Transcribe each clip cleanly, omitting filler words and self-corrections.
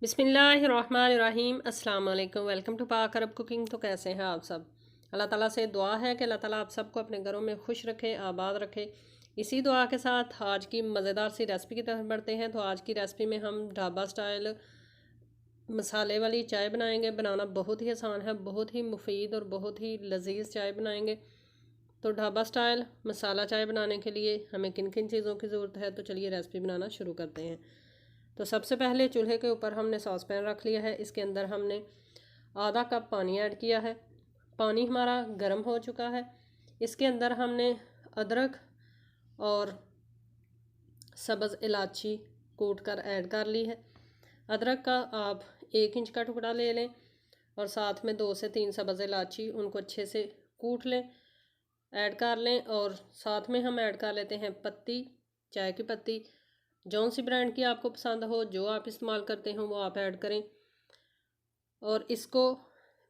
बिस्मिल्लाहिर्रहमानिर्रहीम अस्सलाम वालेकुम। वेलकम टू पाक अरब कुकिंग। तो कैसे हैं आप सब? अल्लाह ताला से दुआ है कि अल्लाह ताला आप सबको अपने घरों में खुश रखे, आबाद रखे। इसी दुआ के साथ आज की मज़ेदार सी रेसिपी की तरफ बढ़ते हैं। तो आज की रेसिपी में हम ढाबा स्टाइल मसाले वाली चाय बनाएंगे। बनाना बहुत ही आसान है, बहुत ही मुफीद और बहुत ही लजीज चाय बनाएंगे। तो ढाबा स्टाइल मसाला चाय बनाने के लिए हमें किन किन चीज़ों की ज़रूरत है, तो चलिए रेसिपी बनाना शुरू करते हैं। तो सबसे पहले चूल्हे के ऊपर हमने सॉस पैन रख लिया है। इसके अंदर हमने आधा कप पानी ऐड किया है। पानी हमारा गर्म हो चुका है। इसके अंदर हमने अदरक और सब्ज़ इलायची कूट कर ऐड कर ली है। अदरक का आप 1 इंच का टुकड़ा ले लें और साथ में 2 से 3 सब्ज़ इलायची, उनको अच्छे से कूट लें, ऐड कर लें। और साथ में हम ऐड कर लेते हैं पत्ती, चाय की पत्ती। जौन सी ब्रांड की आपको पसंद हो, जो आप इस्तेमाल करते हो वो आप ऐड करें और इसको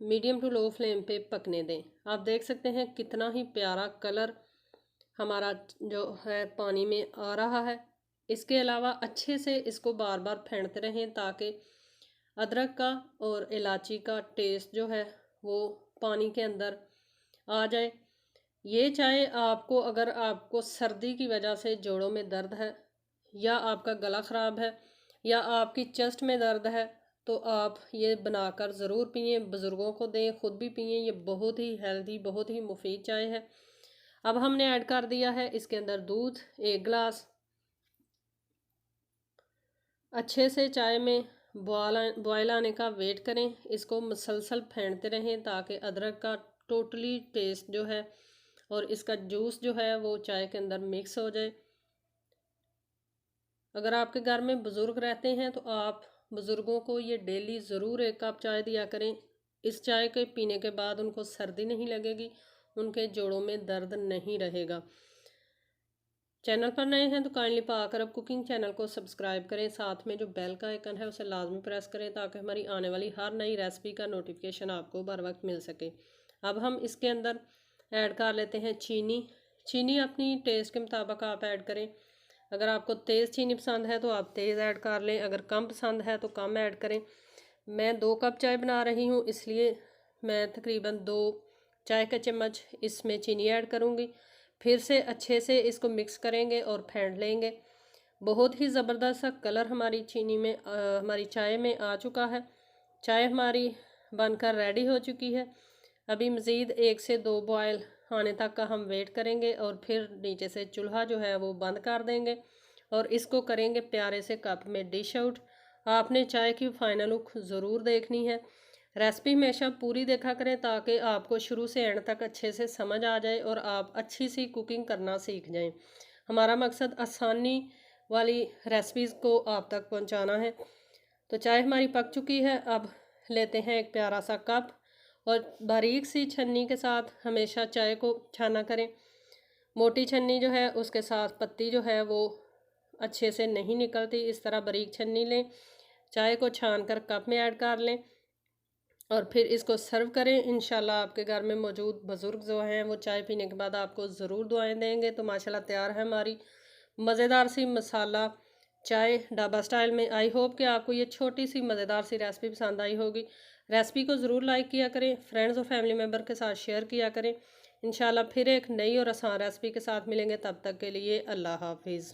मीडियम टू लो फ्लेम पे पकने दें। आप देख सकते हैं कितना ही प्यारा कलर हमारा जो है पानी में आ रहा है। इसके अलावा अच्छे से इसको बार बार फेंटते रहें ताकि अदरक का और इलायची का टेस्ट जो है वो पानी के अंदर आ जाए। ये चाय आपको, अगर आपको सर्दी की वजह से जोड़ों में दर्द है या आपका गला ख़राब है या आपकी चेस्ट में दर्द है, तो आप ये बनाकर ज़रूर पिएं, बुज़ुर्गों को दें, ख़ुद भी पिएं। ये बहुत ही हेल्दी, बहुत ही मुफीद चाय है। अब हमने ऐड कर दिया है इसके अंदर दूध 1 गिलास। अच्छे से चाय में बॉयल आने का वेट करें। इसको मुसलसल फेंटते रहें ताकि अदरक का टोटली टेस्ट जो है और इसका जूस जो है वो चाय के अंदर मिक्स हो जाए। अगर आपके घर में बुज़ुर्ग रहते हैं तो आप बुज़ुर्गों को ये डेली ज़रूर 1 कप चाय दिया करें। इस चाय के पीने के बाद उनको सर्दी नहीं लगेगी, उनके जोड़ों में दर्द नहीं रहेगा। चैनल पर नए हैं तो काइंडली पाक अरब कुकिंग चैनल को सब्सक्राइब करें। साथ में जो बेल का आइकन है उसे लाजमी प्रेस करें ताकि हमारी आने वाली हर नई रेसिपी का नोटिफिकेशन आपको बर वक्त मिल सके। अब हम इसके अंदर ऐड कर लेते हैं चीनी। चीनी अपनी टेस्ट के मुताबिक आप ऐड करें। अगर आपको तेज़ चीनी पसंद है तो आप तेज़ ऐड कर लें, अगर कम पसंद है तो कम ऐड करें। मैं 2 कप चाय बना रही हूँ, इसलिए मैं तकरीबन 2 चाय का चम्मच इसमें चीनी ऐड करूँगी। फिर से अच्छे से इसको मिक्स करेंगे और फेंट लेंगे। बहुत ही ज़बरदस्त सा कलर हमारी चीनी में हमारी चाय में आ चुका है। चाय हमारी बनकर रेडी हो चुकी है। अभी मज़ीद 1 से 2 बॉयल आने तक का हम वेट करेंगे और फिर नीचे से चूल्हा जो है वो बंद कर देंगे और इसको करेंगे प्यारे से कप में डिश आउट। आपने चाय की फ़ाइनल लुक ज़रूर देखनी है। रेसिपी हमेशा पूरी देखा करें ताकि आपको शुरू से एंड तक अच्छे से समझ आ जाए और आप अच्छी सी कुकिंग करना सीख जाएं। हमारा मकसद आसानी वाली रेसिपीज़ को आप तक पहुंचाना है। तो चाय हमारी पक चुकी है। अब लेते हैं एक प्यारा सा कप और बारीक सी छन्नी के साथ हमेशा चाय को छाना करें। मोटी छन्नी जो है उसके साथ पत्ती जो है वो अच्छे से नहीं निकलती। इस तरह बारीक छन्नी लें, चाय को छान कर कप में ऐड कर लें और फिर इसको सर्व करें। इंशाल्लाह आपके घर में मौजूद बुज़ुर्ग जो हैं वो चाय पीने के बाद आपको ज़रूर दुआएं देंगे। तो माशाल्लाह तैयार है हमारी मज़ेदार सी मसाला चाय ढाबा स्टाइल में। आई होप कि आपको ये छोटी सी मज़ेदार सी रेसिपी पसंद आई होगी। रेसिपी को ज़रूर लाइक किया करें, फ्रेंड्स और फैमिली मेम्बर के साथ शेयर किया करें। इंशाल्लाह फिर एक नई और आसान रेसिपी के साथ मिलेंगे। तब तक के लिए अल्लाह हाफिज़।